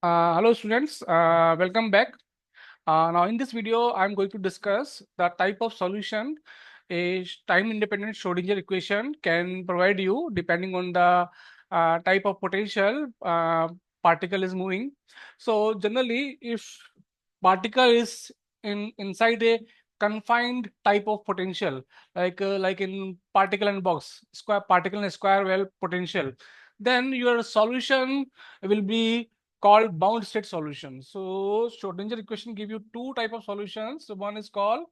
Hello students, welcome back. Now in this video, I'm going to discuss the type of solution a time-independent Schrodinger equation can provide you depending on the type of potential particle is moving. So generally, if particle is inside a confined type of potential, like in particle and box, square particle and square well potential, then your solution will be called bound state solution. So Schrodinger equation give you two type of solutions. So one is called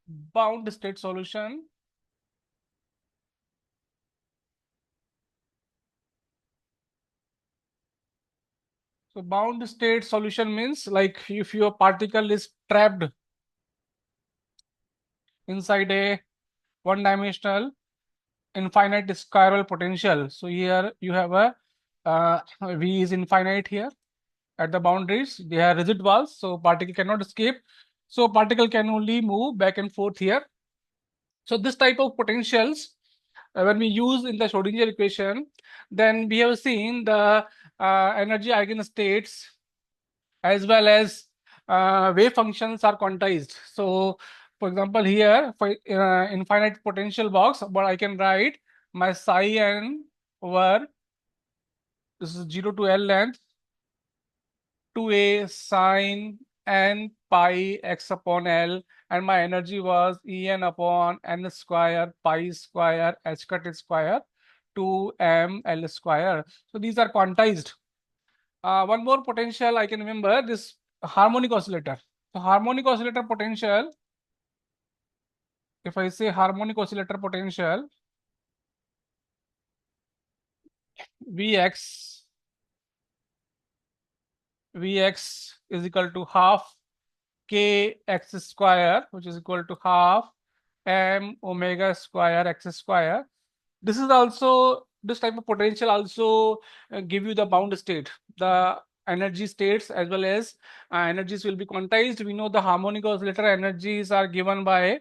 bound state solution. So bound state solution means like if your particle is trapped inside a one-dimensional infinite spiral potential. So here you have a V is infinite here at the boundaries. They are rigid walls, so particle cannot escape. So particle can only move back and forth here. So this type of potentials, when we use in the Schrodinger equation, then we have seen the energy eigenstates as well as wave functions are quantized. So, for example, here for infinite potential box, but I can write my psi n over this is 0 to L length 2a sine n pi x upon L, and my energy was En upon n square pi square h cut square 2m L square. So these are quantized. One more potential I can remember, this harmonic oscillator. So harmonic oscillator potential, if I say harmonic oscillator potential Vx is equal to half k x square, which is equal to half m omega square x square. This is also, this type of potential also give you the bound state, the energy states as well as energies will be quantized. We know the harmonic oscillator energies are given by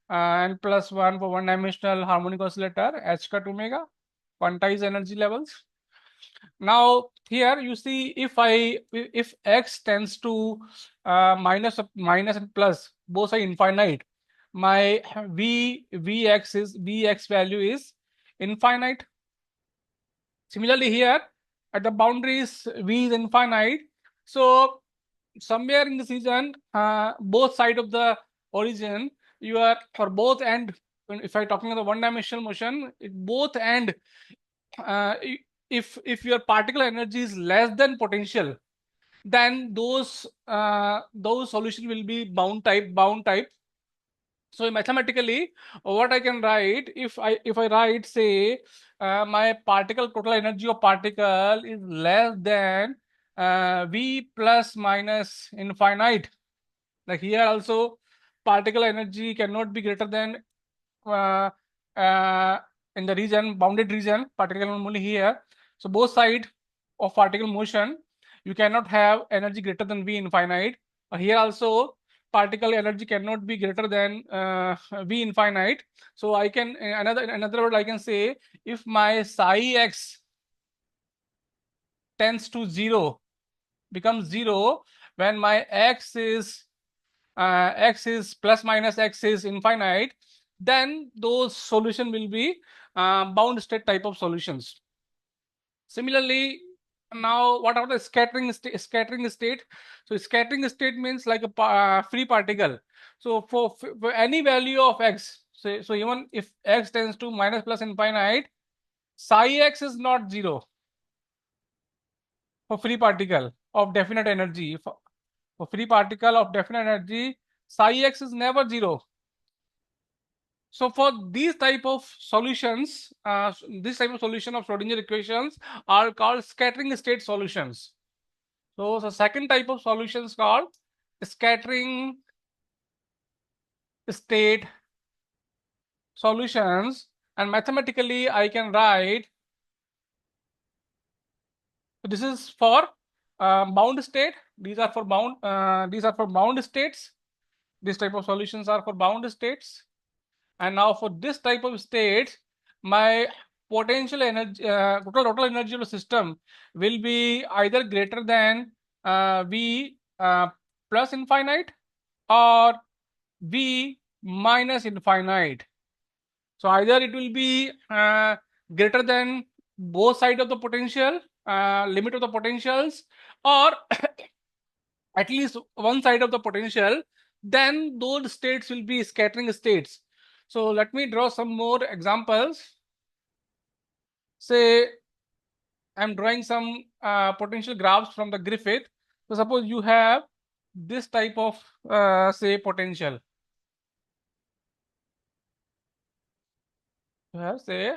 n plus 1 for one dimensional harmonic oscillator h cut omega, quantized energy levels. Now here you see, if x tends to minus and plus, both are infinite, my vx value is infinite. Similarly here at the boundaries v is infinite. So somewhere in this region, both side of the origin, you are for both end. If I talking about the one dimensional motion, it both end, uh, if your particle energy is less than potential, then those solution will be bound type. So mathematically, what I can write, if I write, say, my particle total energy of particle is less than v plus minus infinite. Like here also, particle energy cannot be greater than uh, uh, in the region, bounded region, particle only here. So both side of particle motion, you cannot have energy greater than v infinite. Here also, particle energy cannot be greater than v infinite. So I can, another word I can say, if my psi x tends to 0, becomes 0 when my x is plus minus x is infinite, then those solution will be bound state type of solutions. Similarly, now what are the scattering state? So scattering state means like a free particle. So for any value of x, so even if x tends to minus plus infinite, psi x is not 0 for free particle of definite energy. For free particle of definite energy, psi x is never 0. So for these type of solutions, this type of solution of Schrodinger equations are called scattering state solutions. So the second type of solutions called scattering state solutions, and mathematically I can write. So this is for bound state. These are for bound. These are for bound states. This type of solutions are for bound states. And now for this type of states, my potential energy, total energy of the system will be either greater than V plus infinite or V minus infinite. So either it will be greater than both sides of the potential, limit of the potentials, or at least one side of the potential, then those states will be scattering states. So let me draw some more examples. Say I'm drawing some potential graphs from the Griffith. So suppose you have this type of say potential. You have say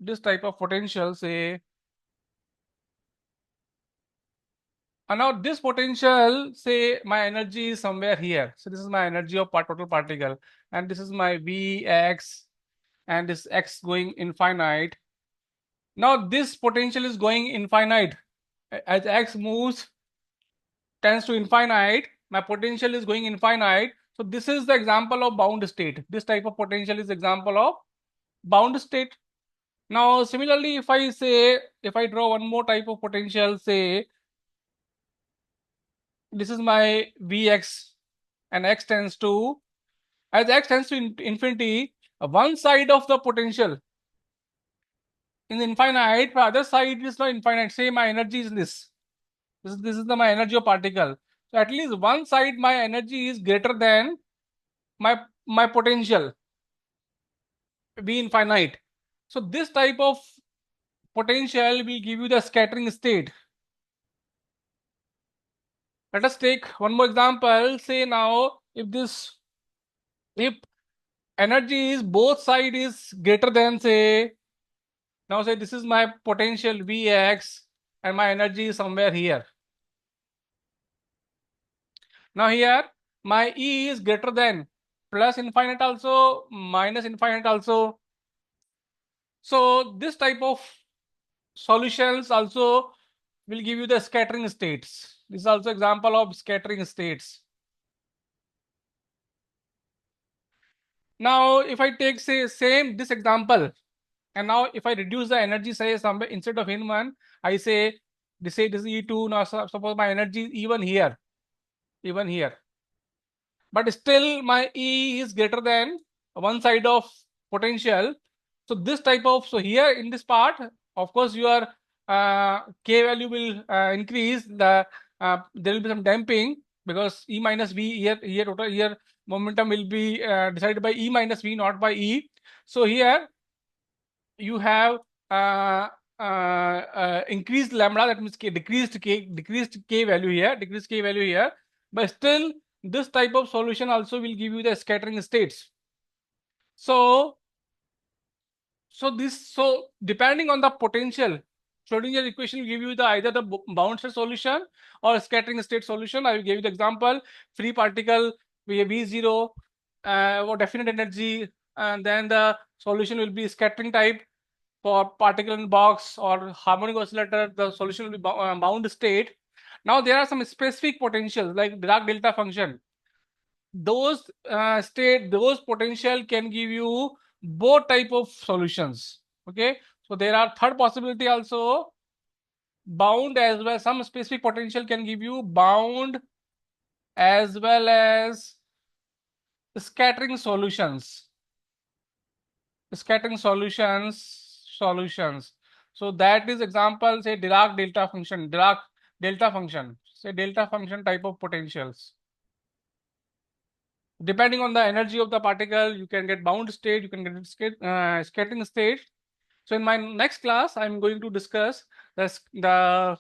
this type of potential, say, and now this potential, say my energy is somewhere here. So this is my energy of total particle, and this is my Vx, and this x going infinite. Now this potential is going infinite. As x moves tends to infinite, my potential is going infinite. So this is the example of bound state. This type of potential is example of bound state. Now similarly, if I say, if I draw one more type of potential, say this is my Vx, and x tends to, as x tends to infinity, one side of the potential is infinite, the other side is not infinite. Say my energy is this. This is my energy of particle. So at least one side my energy is greater than my potential V infinite. So this type of potential will give you the scattering state. Let us take one more example. Say now if energy is both side is greater than, say, now say this is my potential Vx and my energy is somewhere here. Now here my E is greater than plus infinite also, minus infinite also. So this type of solutions also will give you the scattering states. This is also example of scattering states. Now if I take, say, same this example, and now if I reduce the energy, say somewhere instead of in one, I say this is E2. Now suppose my energy is even here, but still my E is greater than one side of potential. So this type of, so here in this part, of course your K value will increase. There will be some damping because E minus V here total here momentum will be decided by E minus V, not by E. So here you have increased lambda, that means decreased K value here, but still this type of solution also will give you the scattering states. So depending on the potential, Schrodinger equation will give you the either the bound state solution or scattering state solution. I will give you the example: free particle V0 or definite energy, and then the solution will be scattering type. For particle in box or harmonic oscillator, the solution will be bound state. Now there are some specific potentials like Dirac delta function. Those those potential can give you both type of solutions. Okay, so there are third possibility also, bound as well. Some specific potential can give you bound as well as scattering solutions. Solutions. So that is example, say Dirac delta function, say delta function type of potentials. Depending on the energy of the particle, you can get bound state, you can get scattering state. So in my next class, I'm going to discuss the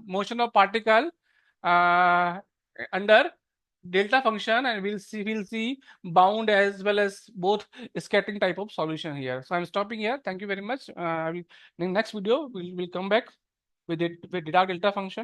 motion of particle under delta function, and we'll see bound as well as both scattering type of solution here. So I'm stopping here. Thank you very much. In the next video, we'll come back with Dirac delta function.